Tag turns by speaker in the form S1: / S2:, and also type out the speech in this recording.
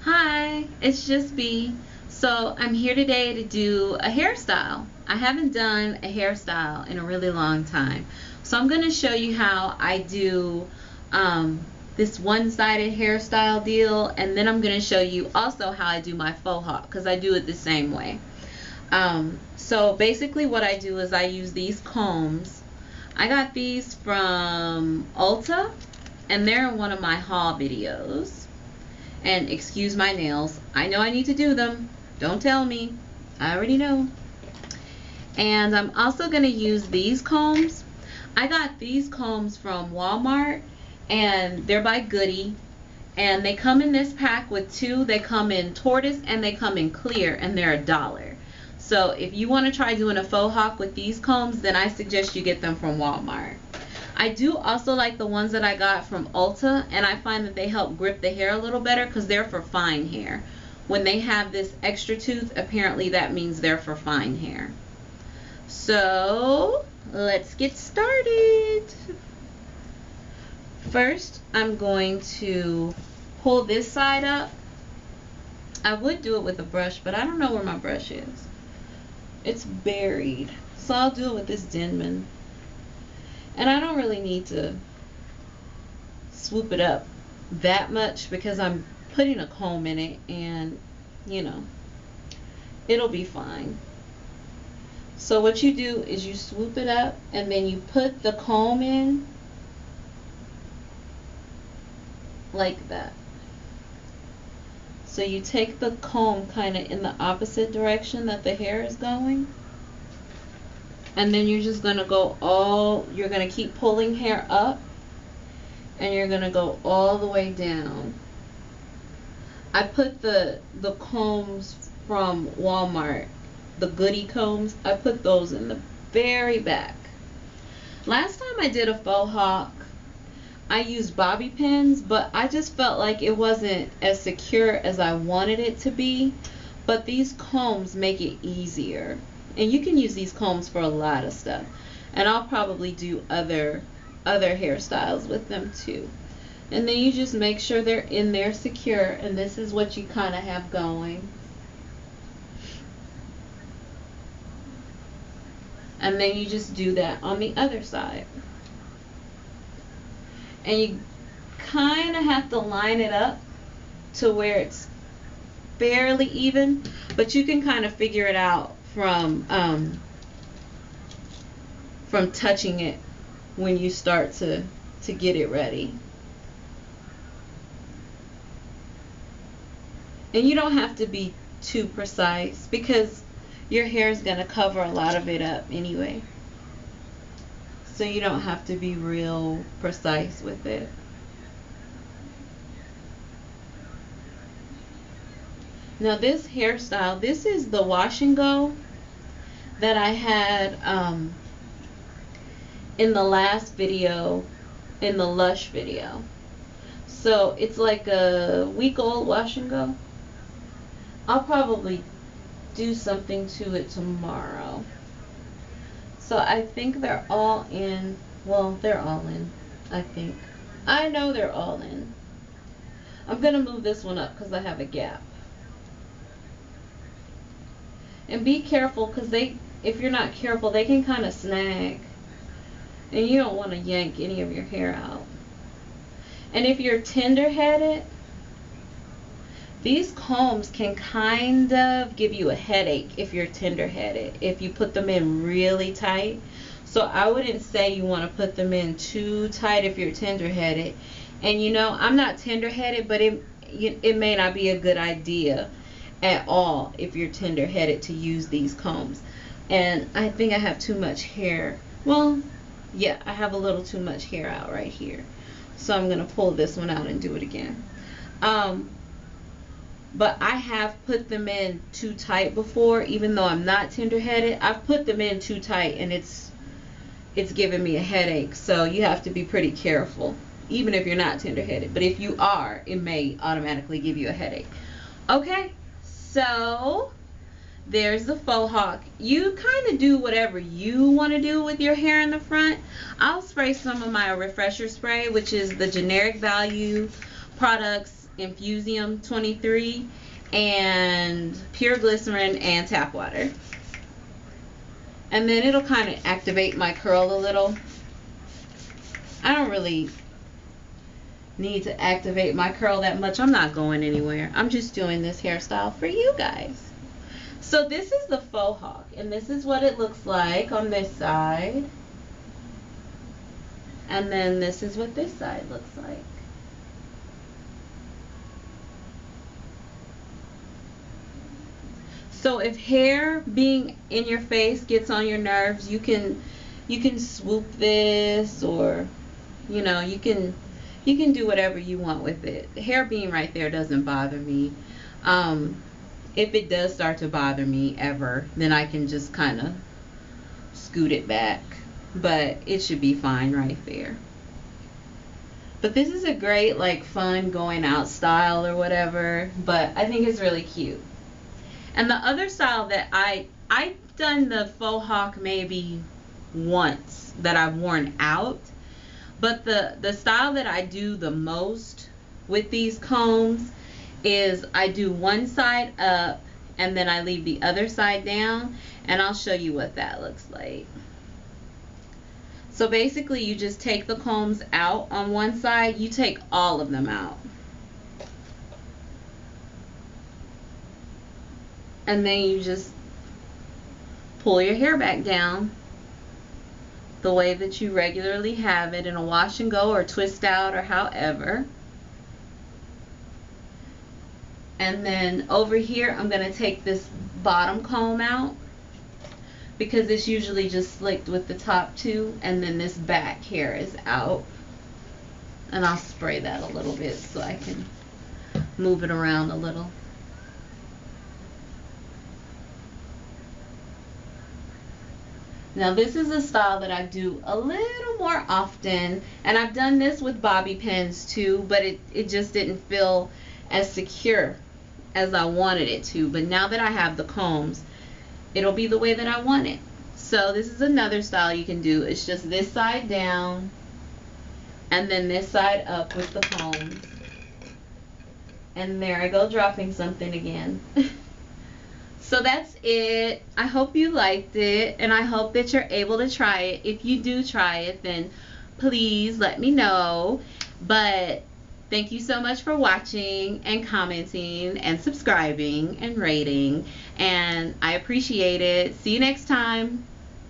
S1: Hi, it's just B. So I'm here today to do a hairstyle. I haven't done a hairstyle in a really long time. So I'm going to show you how I do this one-sided hairstyle deal, and then I'm going to show you also how I do my faux hawk because I do it the same way. So basically what I do is I use these combs. I got these from Ulta, and they're in one of my haul videos. And excuse my nails. I know I need to do them. Don't tell me. I already know. And I'm also going to use these combs. I got these combs from Walmart, and they're by Goody. And they come in this pack with two. They come in tortoise and they come in clear, and they're $1. So if you want to try doing a faux hawk with these combs, then I suggest you get them from Walmart. I do also like the ones that I got from Ulta, and I find that they help grip the hair a little better because they're for fine hair. When they have this extra tooth, apparently that means they're for fine hair. So let's get started. First, I'm going to pull this side up. I would do it with a brush, but I don't know where my brush is. It's buried. So I'll do it with this Denman. And I don't really need to swoop it up that much because I'm putting a comb in it, and you know, it'll be fine. So what you do is you swoop it up and then you put the comb in like that. So you take the comb kind of in the opposite direction that the hair is going. And then you're just going to you're going to keep pulling hair up, and you're going to go all the way down. I put the combs from Walmart, the Goody combs, I put those in the very back. Last time I did a faux hawk, I used bobby pins, but I just felt like it wasn't as secure as I wanted it to be. But these combs make it easier. And you can use these combs for a lot of stuff. And I'll probably do other hairstyles with them too. And then you just make sure they're in there secure. And this is what you kind of have going. And then you just do that on the other side. And you kind of have to line it up to where it's fairly even. But you can kind of figure it out from touching it when you start to get it ready. And you don't have to be too precise because your hair is going to cover a lot of it up anyway. So you don't have to be real precise with it. Now this hairstyle, this is the wash and go that I had in the last video, in the Lush video. So it's like a week-old wash and go. I'll probably do something to it tomorrow. So I think they're all in. Well, they're all in, I think. I know they're all in. I'm going to move this one up because I have a gap. And be careful because if you're not careful, they can kind of snag. And you don't want to yank any of your hair out. And if you're tender-headed, these combs can kind of give you a headache if you're tender-headed, if you put them in really tight. So I wouldn't say you want to put them in too tight if you're tender-headed. And you know, I'm not tender-headed, but it may not be a good idea at all if you're tender-headed to use these combs. And I think I have too much hair. Well, yeah, I have a little too much hair out right here. So I'm going to pull this one out and do it again. But I have put them in too tight before, even though I'm not tender-headed. I've put them in too tight and it's giving me a headache. So you have to be pretty careful, even if you're not tender-headed. But if you are, it may automatically give you a headache. Okay, so there's the faux hawk. You kind of do whatever you want to do with your hair in the front. I'll spray some of my refresher spray, which is the generic value products Infusium 23, and pure glycerin and tap water. And then it'll kind of activate my curl a little. I don't really need to activate my curl that much. I'm not going anywhere. I'm just doing this hairstyle for you guys. So this is the Fauxhawk, and this is what it looks like on this side. And then this is what this side looks like. So if hair being in your face gets on your nerves, you can swoop this, or you know, you can do whatever you want with it. Hair being right there doesn't bother me. If it does start to bother me ever, then I can just kind of scoot it back, but it should be fine right there. But this is a great, like, fun going out style or whatever, but I think it's really cute. And the other style that I've done the Fauxhawk maybe once that I've worn out, but the style that I do the most with these combs is I do one side up and then I leave the other side down, and I'll show you what that looks like. So basically you just take the combs out on one side, you take all of them out. And then you just pull your hair back down the way that you regularly have it in a wash and go or twist out or however. And then over here I'm going to take this bottom comb out because it's usually just slicked with the top two, and then this back hair is out. And I'll spray that a little bit so I can move it around a little. Now this is a style that I do a little more often, and I've done this with bobby pins too, but it just didn't feel as secure as I wanted it to. But now that I have the combs, it'll be the way that I want it. So this is another style you can do. It's just this side down and then this side up with the combs. And there I go, dropping something again. So that's it. I hope you liked it, and I hope that you're able to try it. If you do try it, then please let me know. But thank you so much for watching and commenting and subscribing and rating, and I appreciate it. See you next time.